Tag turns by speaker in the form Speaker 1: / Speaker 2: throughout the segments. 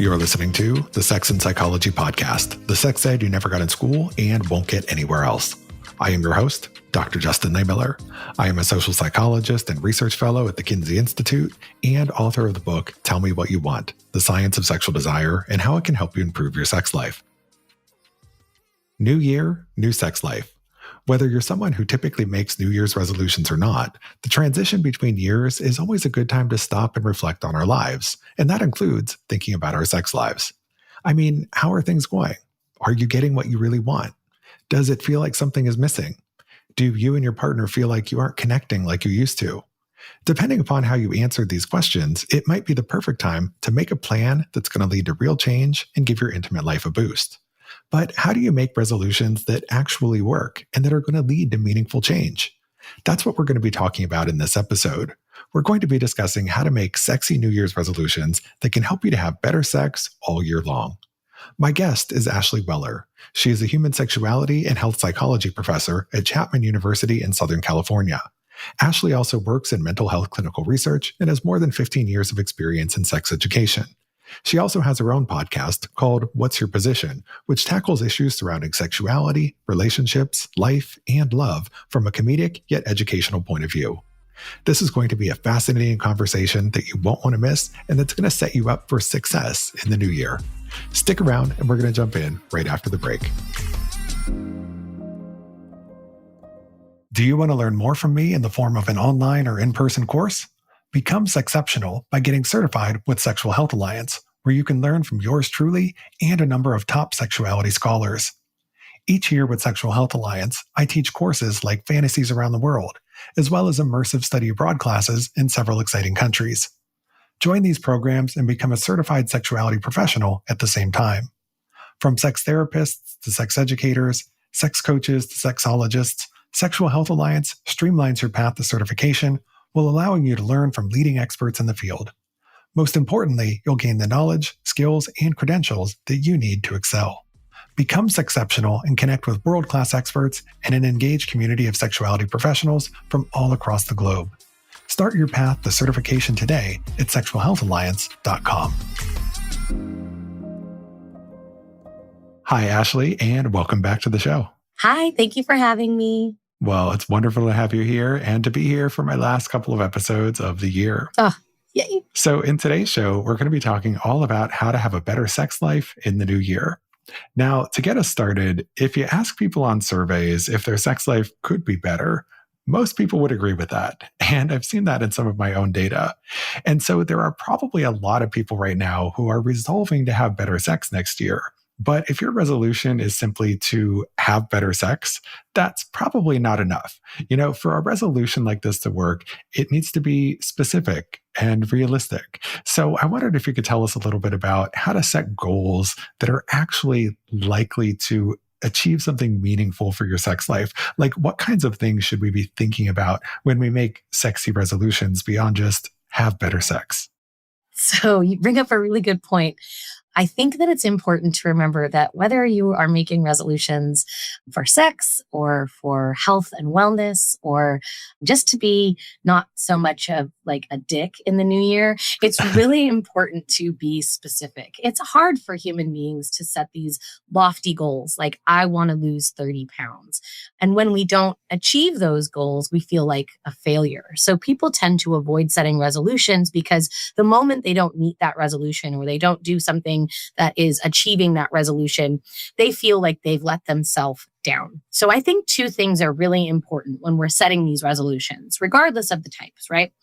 Speaker 1: You're listening to the Sex and Psychology Podcast, the sex ed you never got in school and won't get anywhere else. I am your host, Dr. Justin Lehmiller. I am a social psychologist and research fellow at the Kinsey Institute and author of the book, Tell Me What You Want, The Science of Sexual Desire and How It Can Help You Improve Your Sex Life. New year, new sex life. Whether you're someone who typically makes New Year's resolutions or not, the transition between years is always a good time to stop and reflect on our lives, and that includes thinking about our sex lives. I mean, how are things going? Are you getting what you really want? Does it feel like something is missing? Do you and your partner feel like you aren't connecting like you used to? Depending upon how you answered these questions, it might be the perfect time to make a plan that's going to lead to real change and give your intimate life a boost. But how do you make resolutions that actually work and that are going to lead to meaningful change? That's what we're going to be talking about in this episode. We're going to be discussing how to make sexy New Year's resolutions that can help you to have better sex all year long. My guest is Ashley Weller. She is a human sexuality and health psychology professor at Chapman University in Southern California. Ashley also works in mental health clinical research and has more than 15 years of experience in sex education. She also has her own podcast called What's Your Position, which tackles issues surrounding sexuality, relationships, life, and love from a comedic yet educational point of view. This is going to be a fascinating conversation that you won't want to miss and that's going to set you up for success in the new year. Stick around and we're going to jump in right after the break. Do you want to learn more from me in the form of an online or in-person course? Become Sexceptional by getting certified with Sexual Health Alliance, where you can learn from yours truly and a number of top sexuality scholars. Each year with Sexual Health Alliance, I teach courses like Fantasies Around the World, as well as immersive study abroad classes in several exciting countries. Join these programs and become a certified sexuality professional at the same time. From sex therapists to sex educators, sex coaches to sexologists, Sexual Health Alliance streamlines your path to certification while allowing you to learn from leading experts in the field. Most importantly, you'll gain the knowledge, skills, and credentials that you need to excel. Become Sexceptional and connect with world-class experts and an engaged community of sexuality professionals from all across the globe. Start your path to certification today at sexualhealthalliance.com. Hi, Ashley, and welcome back to the show.
Speaker 2: Hi, thank you for having me.
Speaker 1: Well, it's wonderful to have you here and to be here for my last couple of episodes of the year.
Speaker 2: Oh, yay.
Speaker 1: So in today's show, we're going to be talking all about how to have a better sex life in the new year. Now, to get us started, if you ask people on surveys if their sex life could be better, most people would agree with that. And I've seen that in some of my own data. And so there are probably a lot of people right now who are resolving to have better sex next year. But if your resolution is simply to have better sex, that's probably not enough. For a resolution like this to work, it needs to be specific and realistic. So I wondered if you could tell us a little bit about how to set goals that are actually likely to achieve something meaningful for your sex life. Like, what kinds of things should we be thinking about when we make sexy resolutions beyond just have better sex?
Speaker 2: So you bring up a really good point. I think that it's important to remember that whether you are making resolutions for sex or for health and wellness or just to be not so much of like a dick in the new year, it's really important to be specific. It's hard for human beings to set these lofty goals like I want to lose 30 pounds. And when we don't achieve those goals, we feel like a failure. So people tend to avoid setting resolutions because the moment they don't meet that resolution or they don't do something that is achieving that resolution, they feel like they've let themselves down. So I think two things are really important when we're setting these resolutions, regardless of the types, right?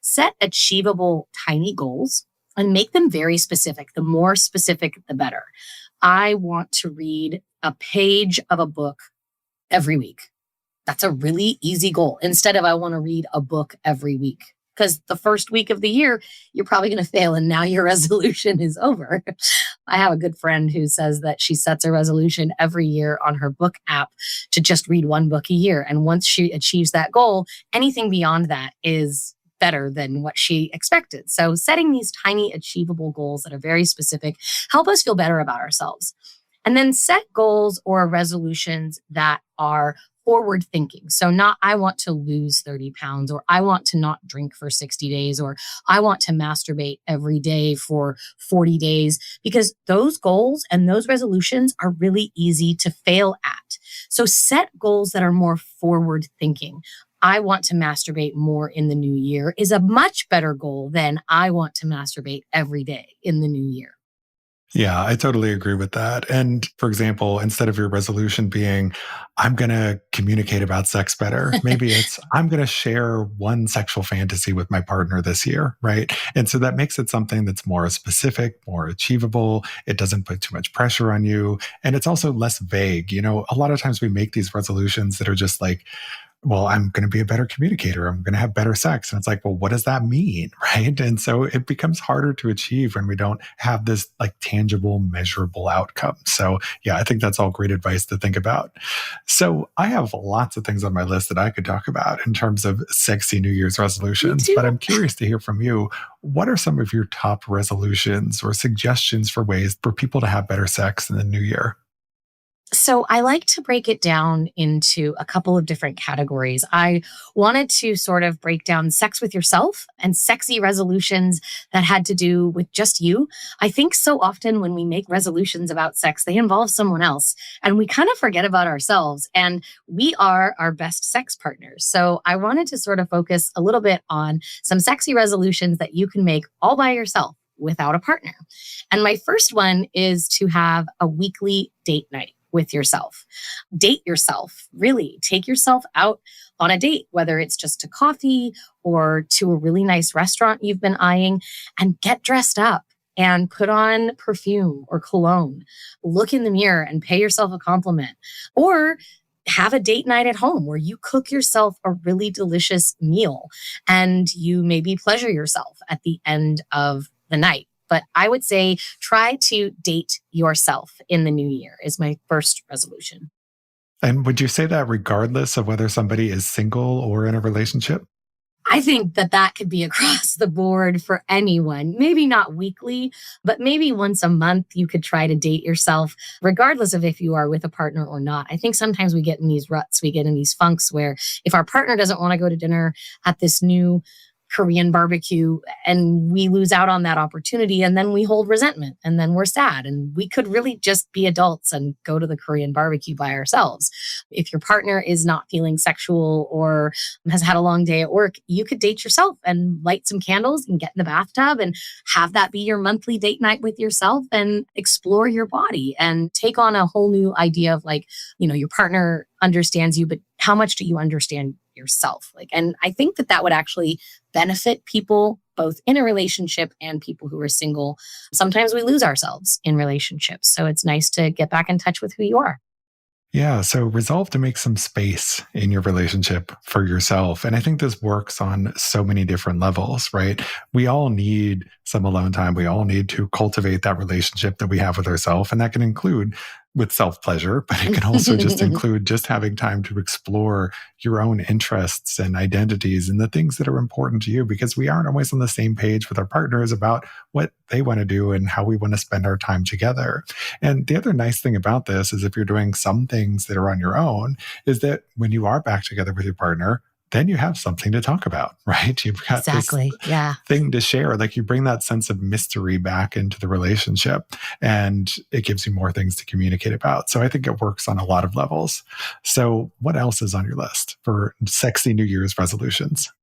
Speaker 2: Set achievable tiny goals and make them very specific. The more specific, the better. I want to read a page of a book every week. That's a really easy goal. Instead of I want to read a book every week. Because the first week of the year, you're probably going to fail and now your resolution is over. I have a good friend who says that she sets a resolution every year on her book app to just read one book a year. And once she achieves that goal, anything beyond that is better than what she expected. So setting these tiny achievable goals that are very specific help us feel better about ourselves. And then set goals or resolutions that are forward thinking. So not, I want to lose 30 pounds, or I want to not drink for 60 days, or I want to masturbate every day for 40 days, because those goals and those resolutions are really easy to fail at. So set goals that are more forward thinking. I want to masturbate more in the new year is a much better goal than I want to masturbate every day in the new year.
Speaker 1: Yeah, I totally agree with that. And for example, instead of your resolution being, I'm going to communicate about sex better, maybe it's, I'm going to share one sexual fantasy with my partner this year, right? And so that makes it something that's more specific, more achievable. It doesn't put too much pressure on you. And it's also less vague. You know, a lot of times we make these resolutions that are just like, well, I'm going to be a better communicator. I'm going to have better sex. And it's like, well, what does that mean? Right. And so it becomes harder to achieve when we don't have this like tangible, measurable outcome. So yeah, I think that's all great advice to think about. So I have lots of things on my list that I could talk about in terms of sexy New Year's resolutions, but I'm curious to hear from you. What are some of your top resolutions or suggestions for ways for people to have better sex in the new year?
Speaker 2: So I like to break it down into a couple of different categories. I wanted to sort of break down sex with yourself and sexy resolutions that had to do with just you. I think so often when we make resolutions about sex, they involve someone else and we kind of forget about ourselves, and we are our best sex partners. So I wanted to sort of focus a little bit on some sexy resolutions that you can make all by yourself without a partner. And my first one is to have a weekly date night with yourself. Date yourself, really. Take yourself out on a date, whether it's just to coffee or to a really nice restaurant you've been eyeing, and get dressed up and put on perfume or cologne. Look in the mirror and pay yourself a compliment. Or have a date night at home where you cook yourself a really delicious meal and you maybe pleasure yourself at the end of the night. But I would say try to date yourself in the new year is my first resolution.
Speaker 1: And would you say that regardless of whether somebody is single or in a relationship?
Speaker 2: I think that that could be across the board for anyone. Maybe not weekly, but maybe once a month you could try to date yourself, regardless of if you are with a partner or not. I think sometimes we get in these ruts, we get in these funks where if our partner doesn't want to go to dinner at this new Korean barbecue and we lose out on that opportunity, and then we hold resentment and then we're sad, and we could really just be adults and go to the Korean barbecue by ourselves. If your partner is not feeling sexual or has had a long day at work, you could date yourself and light some candles and get in the bathtub and have that be your monthly date night with yourself and explore your body and take on a whole new idea of like, you know, your partner understands you, but how much do you understand yourself? Like, and I think that that would actually benefit people both in a relationship and people who are single. Sometimes we lose ourselves in relationships. So it's nice to get back in touch with who you are.
Speaker 1: Yeah, so resolve to make some space in your relationship for yourself. And I think this works on so many different levels, right? We all need some alone time. We all need to cultivate that relationship that we have with ourselves. And that can include with self-pleasure, but it can also just include just having time to explore your own interests and identities and the things that are important to you, because we aren't always on the same page with our partners about what they want to do and how we want to spend our time together. And the other nice thing about this is if you're doing some things that are on your own, is that when you are back together with your partner, then you have something to talk about, right? You've got
Speaker 2: Exactly.
Speaker 1: this thing to share. Like you bring that sense of mystery back into the relationship and it gives you more things to communicate about. So I think it works on a lot of levels. So what else is on your list for sexy New Year's resolutions?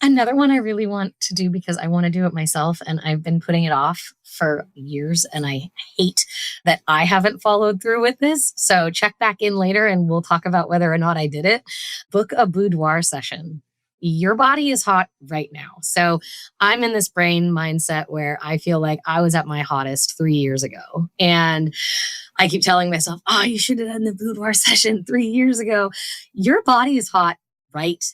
Speaker 2: Another one I really want to do because I want to do it myself and I've been putting it off for years and I hate that I haven't followed through with this. So check back in later and we'll talk about whether or not I did it. Book a boudoir session. Your body is hot right now. So I'm in this brain mindset where I feel like I was at my hottest 3 years ago. And I keep telling myself, oh, you should have done the boudoir session 3 years ago. Your body is hot right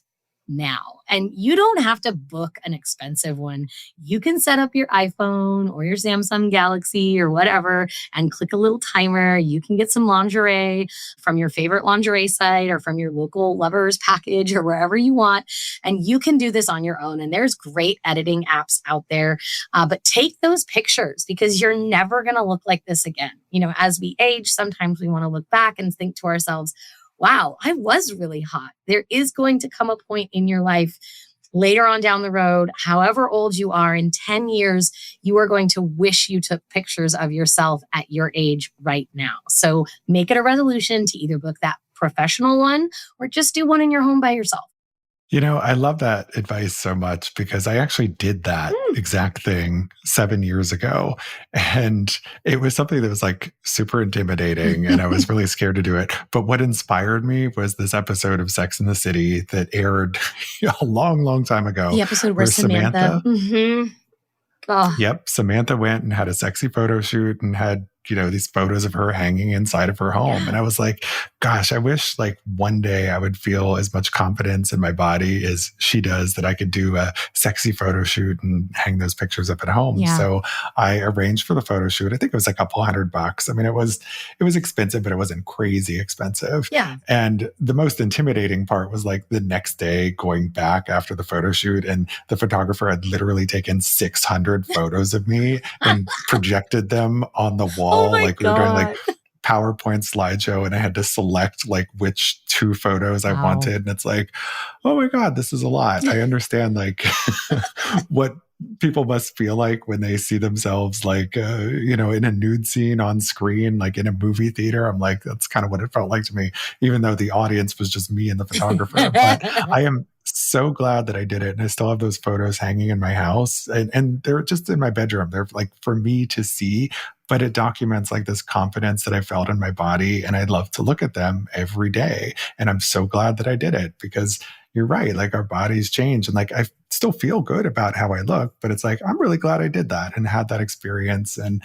Speaker 2: now. And you don't have to book an expensive one. You can set up your iPhone or your Samsung Galaxy or whatever and click a little timer. You can get some lingerie from your favorite lingerie site or from your local Lovers package or wherever you want. And you can do this on your own. And there's great editing apps out there. But take those pictures because you're never going to look like this again. You know, as we age, sometimes we want to look back and think to ourselves, wow, I was really hot. There is going to come a point in your life later on down the road, however old you are, in 10 years, you are going to wish you took pictures of yourself at your age right now. So make it a resolution to either book that professional one or just do one in your home by yourself.
Speaker 1: I love that advice so much because I actually did that exact thing 7 years ago. And it was something that was like super intimidating and I was really scared to do it. But what inspired me was this episode of Sex and the City that aired a long, long time ago.
Speaker 2: The episode where Samantha. Oh.
Speaker 1: Yep. Samantha went and had a sexy photo shoot and had, these photos of her hanging inside of her home. Yeah. And I was like, gosh, I wish like one day I would feel as much confidence in my body as she does that I could do a sexy photo shoot and hang those pictures up at home. Yeah. So I arranged for the photo shoot. I think it was like $200. I mean, it was expensive, but it wasn't crazy expensive.
Speaker 2: Yeah.
Speaker 1: And the most intimidating part was like the next day going back after the photo shoot and the photographer had literally taken 600 photos of me and projected them on the wall. Like we were doing like PowerPoint slideshow and I had to select like which 2 photos I wanted. And it's like, oh my God, this is a lot. I understand like what people must feel like when they see themselves like, in a nude scene on screen, like in a movie theater. I'm like, that's kind of what it felt like to me, even though the audience was just me and the photographer. But I am so glad that I did it. And I still have those photos hanging in my house and they're just in my bedroom. They're like for me to see, but it documents like this confidence that I felt in my body. And I'd love to look at them every day. And I'm so glad that I did it because you're right. Like our bodies change and like I still feel good about how I look, but it's like, I'm really glad I did that and had that experience and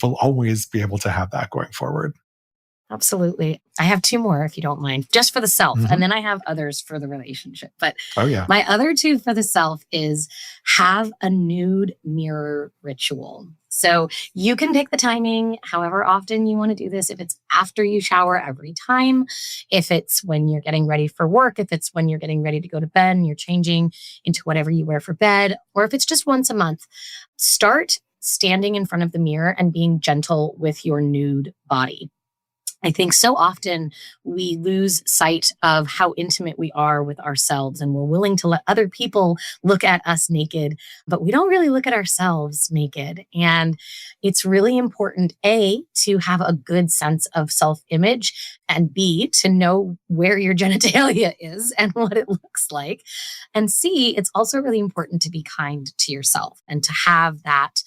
Speaker 1: will always be able to have that going forward.
Speaker 2: Absolutely. I have 2 more, if you don't mind, just for the self. And then I have others for the relationship. But my other 2 for the self is have a nude mirror ritual. So you can pick the timing, however often you want to do this. If it's after you shower every time, if it's when you're getting ready for work, if it's when you're getting ready to go to bed and you're changing into whatever you wear for bed, or if it's just once a month, start standing in front of the mirror and being gentle with your nude body. I think so often we lose sight of how intimate we are with ourselves and we're willing to let other people look at us naked, but we don't really look at ourselves naked. And it's really important, A, to have a good sense of self-image and B, to know where your genitalia is and what it looks like. And C, it's also really important to be kind to yourself and to have that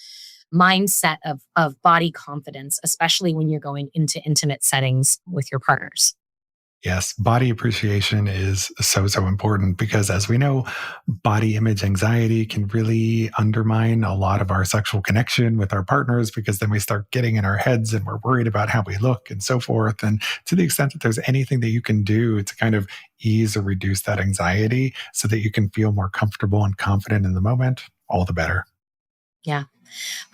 Speaker 2: mindset of body confidence, especially when you're going into intimate settings with your partners.
Speaker 1: Yes, body appreciation is so important because as we know, body image anxiety can really undermine a lot of our sexual connection with our partners because then we start getting in our heads and we're worried about how we look and so forth. And to the extent that there's anything that you can do to kind of ease or reduce that anxiety so that you can feel more comfortable and confident in the moment, all the better.
Speaker 2: Yeah.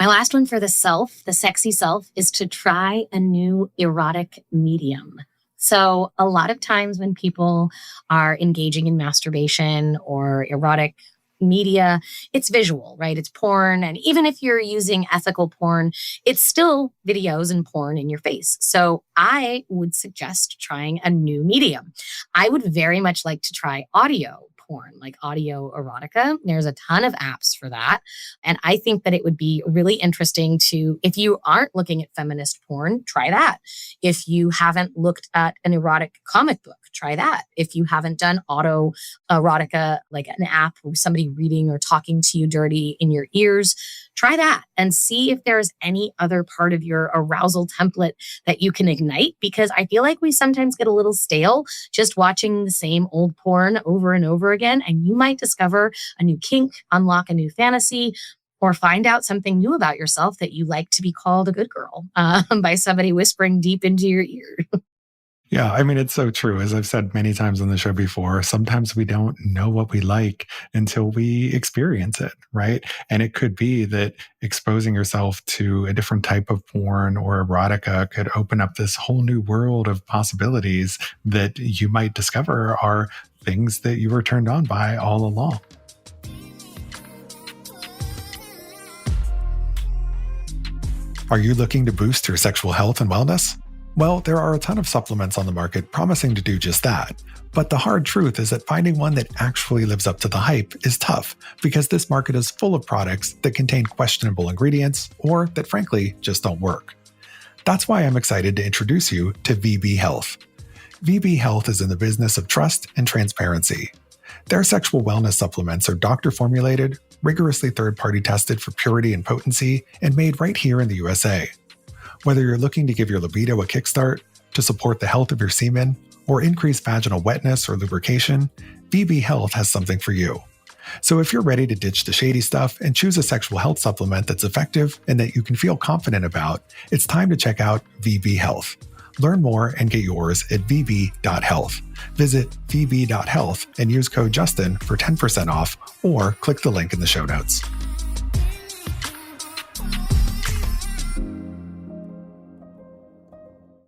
Speaker 2: My last one for the self, the sexy self, is to try a new erotic medium. So a lot of times when people are engaging in masturbation or erotic media, it's visual, right? It's porn. And even if you're using ethical porn, it's still videos and porn in your face. So I would suggest trying a new medium. I would very much like to try audio porn, like audio erotica. There's a ton of apps for that. And I think that it would be really interesting to, if you aren't looking at feminist porn, try that. If you haven't looked at an erotic comic book, try that. If you haven't done auto erotica, like an app with somebody reading or talking to you dirty in your ears, try that and see if there's any other part of your arousal template that you can ignite. Because I feel like we sometimes get a little stale just watching the same old porn over and over again. And you might discover a new kink, unlock a new fantasy, or find out something new about yourself that you like to be called a good girl by somebody whispering deep into your ear.
Speaker 1: Yeah, I mean, it's so true. As I've said many times on the show before, sometimes we don't know what we like until we experience it, right? And it could be that exposing yourself to a different type of porn or erotica could open up this whole new world of possibilities that you might discover are things that you were turned on by all along. Are you looking to boost your sexual health and wellness? Well, there are a ton of supplements on the market promising to do just that. But the hard truth is that finding one that actually lives up to the hype is tough because this market is full of products that contain questionable ingredients or that frankly just don't work. That's why I'm excited to introduce you to VB Health. VB Health is in the business of trust and transparency. Their sexual wellness supplements are doctor-formulated, rigorously third-party tested for purity and potency, and made right here in the USA. Whether you're looking to give your libido a kickstart, to support the health of your semen, or increase vaginal wetness or lubrication, VB Health has something for you. So if you're ready to ditch the shady stuff and choose a sexual health supplement that's effective and that you can feel confident about, it's time to check out VB Health. Learn more and get yours at vb.health. Visit vb.health and use code Justin for 10% off or click the link in the show notes.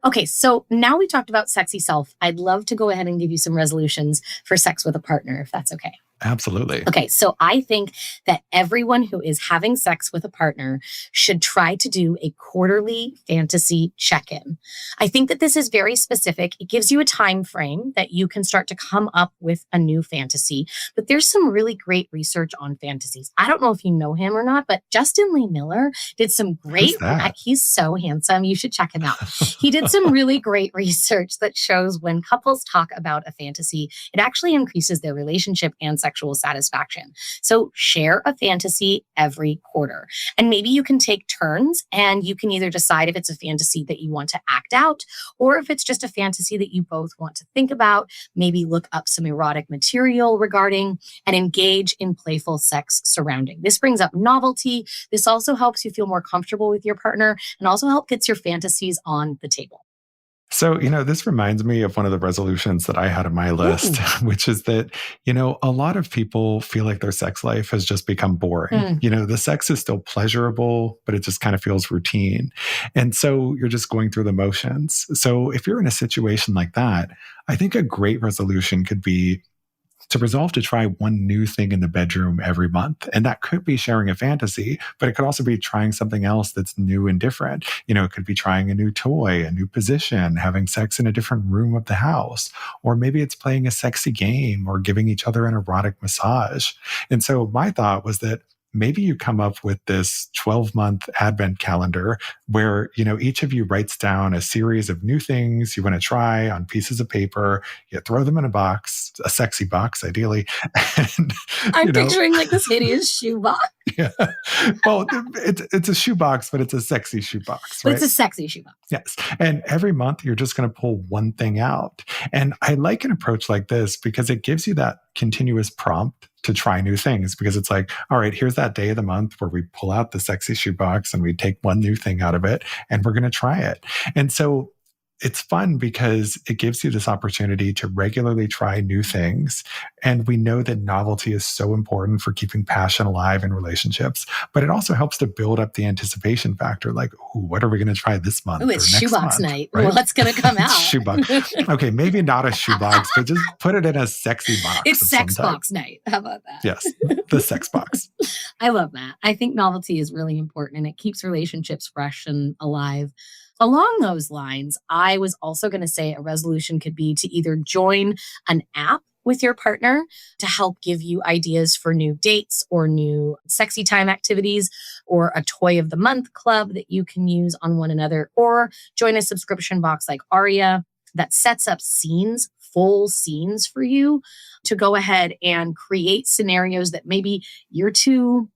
Speaker 2: Okay, so now we talked about sexy self. I'd love to go ahead and give you some resolutions for sex with a partner, if that's okay.
Speaker 1: Absolutely.
Speaker 2: Okay, so I think that everyone who is having sex with a partner should try to do a quarterly fantasy check-in. I think that this is very specific. It gives you a time frame that you can start to come up with a new fantasy, but there's some really great research on fantasies. I don't know if you know him or not, but Justin Lee Miller did some great, he's so handsome. You should check him out. He did some really great research that shows when couples talk about a fantasy, it actually increases their relationship and sexual satisfaction. So share a fantasy every quarter. And maybe you can take turns and you can either decide if it's a fantasy that you want to act out or if it's just a fantasy that you both want to think about, maybe look up some erotic material regarding and engage in playful sex surrounding. This brings up novelty. This also helps you feel more comfortable with your partner and also gets your fantasies on the table.
Speaker 1: So, this reminds me of one of the resolutions that I had on my list, which is that, a lot of people feel like their sex life has just become boring. The sex is still pleasurable, but it just kind of feels routine. And so you're just going through the motions. So if you're in a situation like that, I think a great resolution could be to resolve to try one new thing in the bedroom every month. And that could be sharing a fantasy, but it could also be trying something else that's new and different. It could be trying a new toy, a new position, having sex in a different room of the house, or maybe it's playing a sexy game or giving each other an erotic massage. And so my thought was that maybe you come up with this 12-month advent calendar where, each of you writes down a series of new things you want to try on pieces of paper. You throw them in a box, a sexy box, ideally. And,
Speaker 2: I'm picturing like this hideous shoe box.
Speaker 1: Yeah. Well, it's a shoebox, but it's a sexy shoebox, right?
Speaker 2: But it's a sexy shoebox.
Speaker 1: Yes. And every month you're just going to pull one thing out. And I like an approach like this because it gives you that continuous prompt to try new things, because it's like, all right, here's that day of the month where we pull out the sexy shoebox and we take one new thing out of it and we're going to try it. And so it's fun because it gives you this opportunity to regularly try new things. And we know that novelty is so important for keeping passion alive in relationships, but it also helps to build up the anticipation factor. Like, ooh, what are we going to try this month?
Speaker 2: Ooh, it's shoebox night. Right? What's going to come out?
Speaker 1: Shoebox. Okay, maybe not a shoebox, but just put it in a sexy box.
Speaker 2: It's sex box night. How about that?
Speaker 1: Yes, the sex box.
Speaker 2: I love that. I think novelty is really important and it keeps relationships fresh and alive. Along those lines, I was also going to say a resolution could be to either join an app with your partner to help give you ideas for new dates or new sexy time activities, or a toy of the month club that you can use on one another, or join a subscription box like Aria that sets up scenes, full scenes for you to go ahead and create scenarios that maybe you're too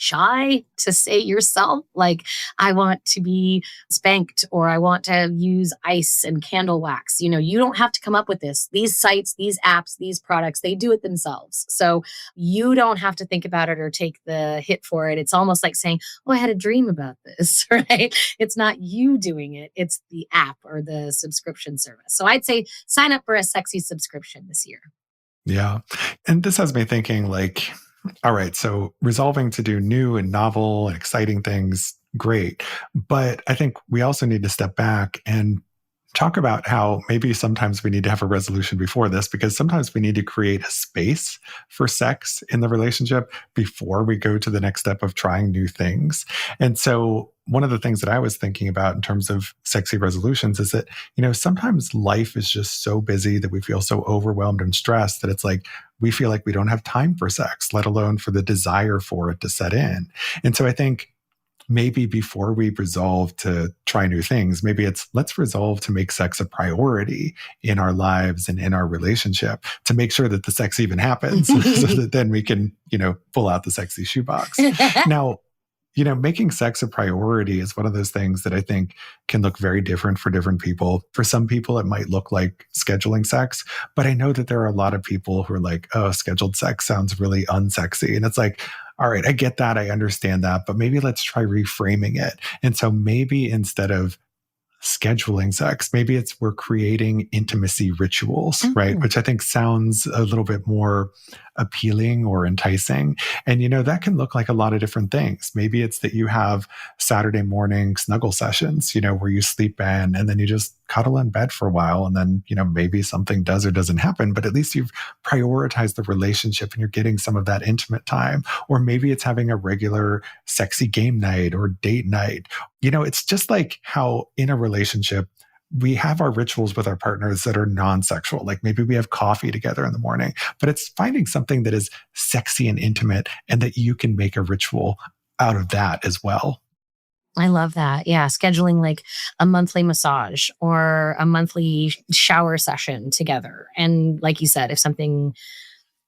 Speaker 2: shy to say yourself, like, I want to be spanked or I want to use ice and candle wax. You don't have to come up with this. These sites, these apps, these products, they do it themselves. So you don't have to think about it or take the hit for it. It's almost like saying, oh, I had a dream about this, right? It's not you doing it. It's the app or the subscription service. So I'd say sign up for a sexy subscription this year.
Speaker 1: Yeah. And this has me thinking like, all right, so resolving to do new and novel and exciting things, great. But I think we also need to step back and talk about how maybe sometimes we need to have a resolution before this, because sometimes we need to create a space for sex in the relationship before we go to the next step of trying new things. And so one of the things that I was thinking about in terms of sexy resolutions is that, sometimes life is just so busy that we feel so overwhelmed and stressed that it's like we feel like we don't have time for sex, let alone for the desire for it to set in. And so I think maybe before we resolve to try new things, maybe let's resolve to make sex a priority in our lives and in our relationship to make sure that the sex even happens so that then we can, pull out the sexy shoebox. Now, making sex a priority is one of those things that I think can look very different for different people. For some people, it might look like scheduling sex, but I know that there are a lot of people who are like, oh, scheduled sex sounds really unsexy. And it's like, all right, I get that. I understand that, but maybe let's try reframing it. And so maybe instead of scheduling sex, maybe we're creating intimacy rituals, right? Which I think sounds a little bit more appealing or enticing. And, that can look like a lot of different things. Maybe it's that you have Saturday morning snuggle sessions, where you sleep in and then you just cuddle in bed for a while. And then, maybe something does or doesn't happen, but at least you've prioritized the relationship and you're getting some of that intimate time. Or maybe it's having a regular sexy game night or date night. It's just like how in a relationship, we have our rituals with our partners that are non-sexual. Like maybe we have coffee together in the morning, but it's finding something that is sexy and intimate and that you can make a ritual out of that as well.
Speaker 2: I love that. Yeah. Scheduling like a monthly massage or a monthly shower session together. And like you said, if something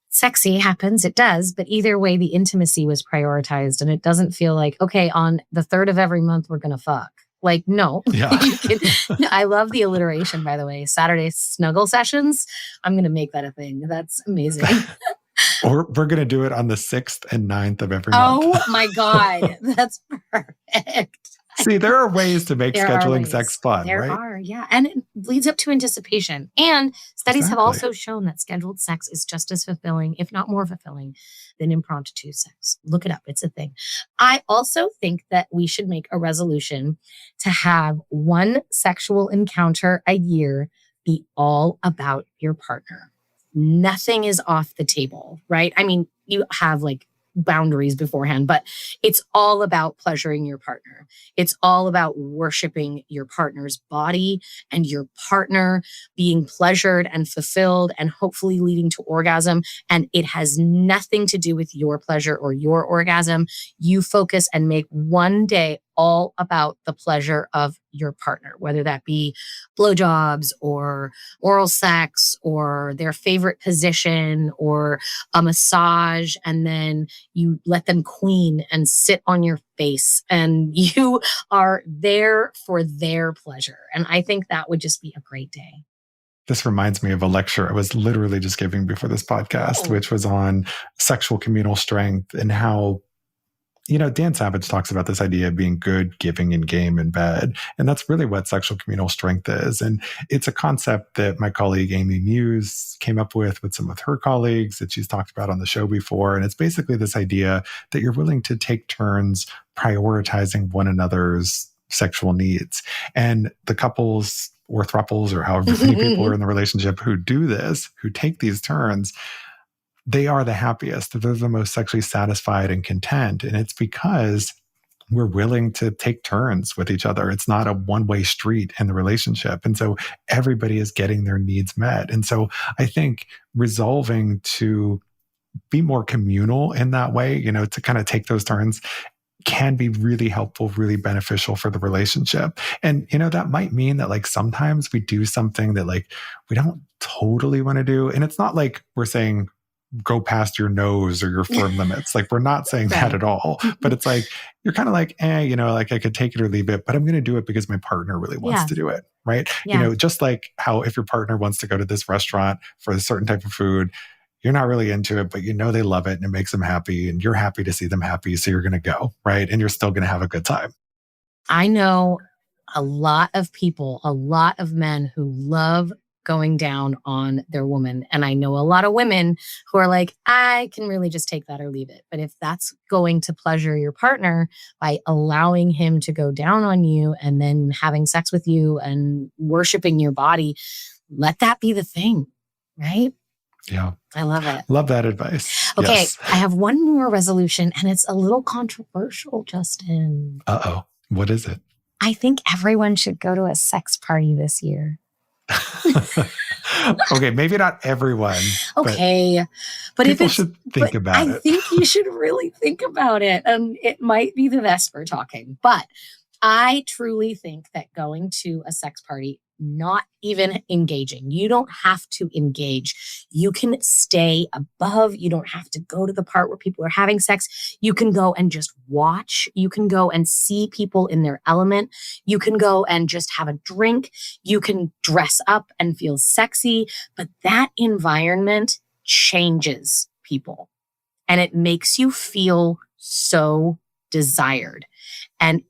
Speaker 2: sexy happens, it does. But either way, the intimacy was prioritized and it doesn't feel like, okay, on the 3rd of every month, we're going to fuck. Like, no.
Speaker 1: Yeah.
Speaker 2: I love the alliteration, by the way. Saturday snuggle sessions. I'm going to make that a thing. That's amazing.
Speaker 1: Or we're going to do it on the 6th and 9th of every month.
Speaker 2: Oh my God. That's perfect.
Speaker 1: See, there are ways to make scheduling sex fun,
Speaker 2: right?
Speaker 1: There
Speaker 2: are, yeah. And it leads up to anticipation. And studies have also shown that scheduled sex is just as fulfilling, if not more fulfilling, than impromptu sex. Look it up. It's a thing. I also think that we should make a resolution to have one sexual encounter a year be all about your partner. Nothing is off the table, right? I mean, you have like boundaries beforehand, but it's all about pleasuring your partner. It's all about worshiping your partner's body and your partner being pleasured and fulfilled and hopefully leading to orgasm. And it has nothing to do with your pleasure or your orgasm. You focus and make one day all about the pleasure of your partner, whether that be blowjobs or oral sex or their favorite position or a massage. And then you let them queen and sit on your face and you are there for their pleasure. And I think that would just be a great day.
Speaker 1: This reminds me of a lecture I was literally just giving before this podcast, which was on sexual communal strength and how Dan Savage talks about this idea of being good, giving, and game in bed. And that's really what sexual communal strength is. And it's a concept that my colleague Amy Muse came up with some of her colleagues that she's talked about on the show before. And it's basically this idea that you're willing to take turns prioritizing one another's sexual needs. And the couples or thruples or however many people are in the relationship who do this, who take these turns, they are the happiest. They're the most sexually satisfied and content. And it's because we're willing to take turns with each other. It's not a one-way street in the relationship. And so everybody is getting their needs met. And so I think resolving to be more communal in that way, to kind of take those turns can be really helpful, really beneficial for the relationship. And, that might mean that like sometimes we do something that like we don't totally want to do. And it's not like we're saying, go past your nose or your firm limits. Like we're not saying that at all, but it's like, you're kind of like, like I could take it or leave it, but I'm going to do it because my partner really wants to do it. Right.
Speaker 2: Yeah.
Speaker 1: Just like how if your partner wants to go to this restaurant for a certain type of food, you're not really into it, but they love it and it makes them happy and you're happy to see them happy. So you're going to go, right. And you're still going to have a good time.
Speaker 2: I know a lot of people, a lot of men who love going down on their woman. And I know a lot of women who are like, I can really just take that or leave it. But if that's going to pleasure your partner by allowing him to go down on you and then having sex with you and worshiping your body, let that be the thing, right?
Speaker 1: Yeah.
Speaker 2: I love it.
Speaker 1: Love that advice.
Speaker 2: Okay.
Speaker 1: Yes.
Speaker 2: I have one more resolution and it's a little controversial, Justin.
Speaker 1: Uh-oh. What is it?
Speaker 2: I think everyone should go to a sex party this year.
Speaker 1: Okay, maybe not everyone.
Speaker 2: Okay. But
Speaker 1: people
Speaker 2: if it's,
Speaker 1: should think about it.
Speaker 2: I think you should really think about it. And it might be the Vesper talking, but I truly think that going to a sex party, not even engaging, you don't have to engage. You can stay above. You don't have to go to the part where people are having sex. You can go and just watch. You can go and see people in their element. You can go and just have a drink. You can dress up and feel sexy, but that environment changes people and it makes you feel so desired. And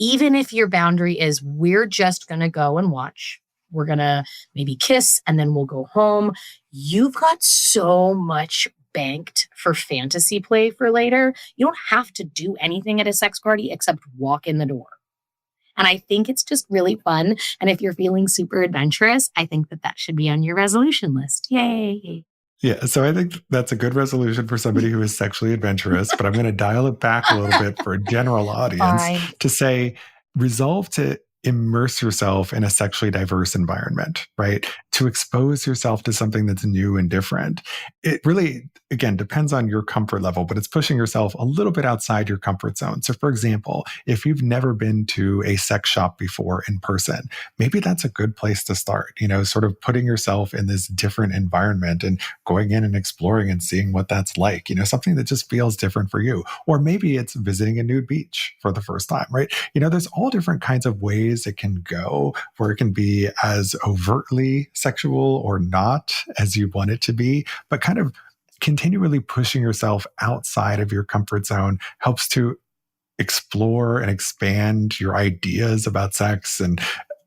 Speaker 2: even if your boundary is, we're just going to go and watch, we're going to maybe kiss and then we'll go home. You've got so much banked for fantasy play for later. You don't have to do anything at a sex party except walk in the door. And I think it's just really fun. And if you're feeling super adventurous, I think that should be on your resolution list. Yay.
Speaker 1: Yeah, so I think that's a good resolution for somebody who is sexually adventurous, but I'm going to dial it back a little bit for a general audience to say, resolve to immerse yourself in a sexually diverse environment, right? To expose yourself to something that's new and different. It really, again, depends on your comfort level, but it's pushing yourself a little bit outside your comfort zone. So for example, if you've never been to a sex shop before in person, maybe that's a good place to start, sort of putting yourself in this different environment and going in and exploring and seeing what that's like, something that just feels different for you. Or maybe it's visiting a nude beach for the first time, right? There's all different kinds of ways it can go, where it can be as overtly sexual or not as you want it to be, but kind of continually pushing yourself outside of your comfort zone helps to explore and expand your ideas about sex and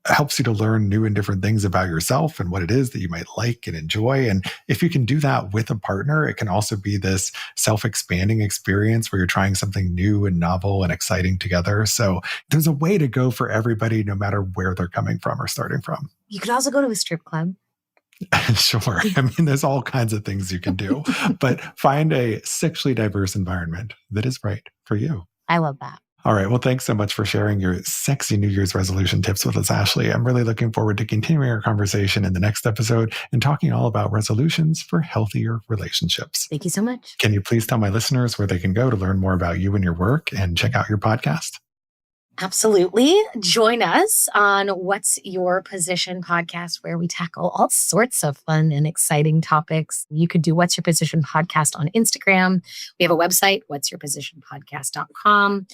Speaker 1: helps you to learn new and different things about yourself and what it is that you might like and enjoy. And if you can do that with a partner, it can also be this self-expanding experience where you're trying something new and novel and exciting together. So there's a way to go for everybody, no matter where they're coming from or starting from.
Speaker 2: You could also go to a strip club.
Speaker 1: Sure. There's all kinds of things you can do, but find a sexually diverse environment that is right for you.
Speaker 2: I love that.
Speaker 1: All right. Well, thanks so much for sharing your sexy New Year's resolution tips with us, Ashley. I'm really looking forward to continuing our conversation in the next episode and talking all about resolutions for healthier relationships.
Speaker 2: Thank you so much.
Speaker 1: Can you please tell my listeners where they can go to learn more about you and your work and check out your podcast?
Speaker 2: Absolutely. Join us on What's Your Position podcast, where we tackle all sorts of fun and exciting topics. You could do What's Your Position podcast on Instagram. We have a website, what'syourpositionpodcast.com.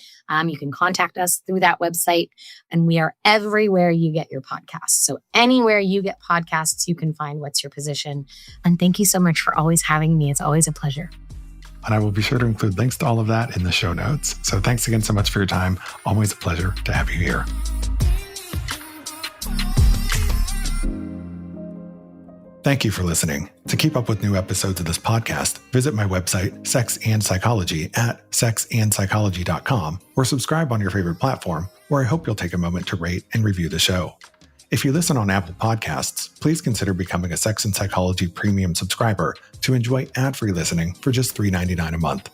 Speaker 2: You can contact us through that website, and we are everywhere you get your podcasts. So anywhere you get podcasts, you can find What's Your Position. And thank you so much for always having me. It's always a pleasure.
Speaker 1: And I will be sure to include links to all of that in the show notes. So thanks again so much for your time. Always a pleasure to have you here. Thank you for listening. To keep up with new episodes of this podcast, visit my website, Sex and Psychology, at sexandpsychology.com, or subscribe on your favorite platform, where I hope you'll take a moment to rate and review the show. If you listen on Apple Podcasts, please consider becoming a Sex and Psychology Premium subscriber to enjoy ad-free listening for just $3.99 a month.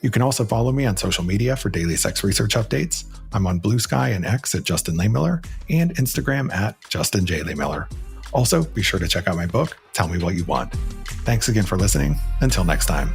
Speaker 1: You can also follow me on social media for daily sex research updates. I'm on Blue Sky and X at Justin Lehmiller and Instagram at Justin J. Lehmiller. Also, be sure to check out my book, Tell Me What You Want. Thanks again for listening. Until next time.